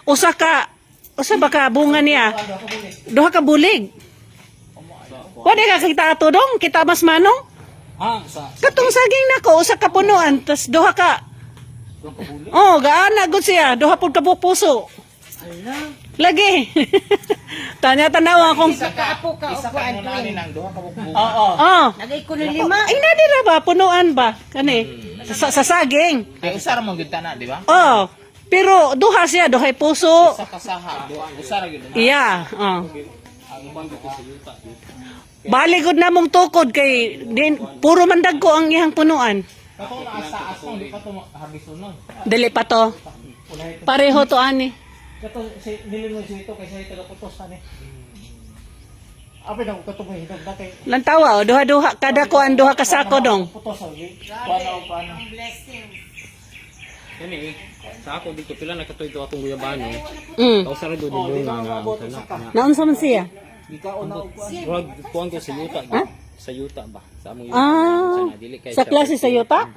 usa ba ka bunga niya? Duha ka bulig. Wala ka kita ato dong, kita mas manong. Katong saging nako usa ka punuan tas duha ka. Oh, gaana gud siya, duha pud ka puso. Lagi. Tanya tanaw akong Isa ka mo na ani nang duha ka bukbuk. oh. Lagay ko ng 5. Ay na dira ba punuan ba kani? Sa saging. Kay usara mo gyud na, di ba? Oh. Pero duha siya, duhay puso. Sa kasaha, usara gyud na. Iya, oh. Baligod na mong tukod kay din puro mandag ko ang ihang punuan. Kato na asa asong di pa to harbisonon. Dili pa to. Pareho to ani. Kato si nilinoy si ito kaysa ito putos ani. Abi na ko mo hinog dati. Lantawa, duha-duha kada kuan duha ka sako dong. Putos ani. Paano. Kani sa ako dito pila nakatoy to atong guyabano. Mm. Kausa ra do bunga nga. Naunsa man siya? Gikaon na og Wag kuan ko sa yuta. Ha? Sa yuta ba? Sa among Ah, yuta. Dili kay sa klase sa yuta?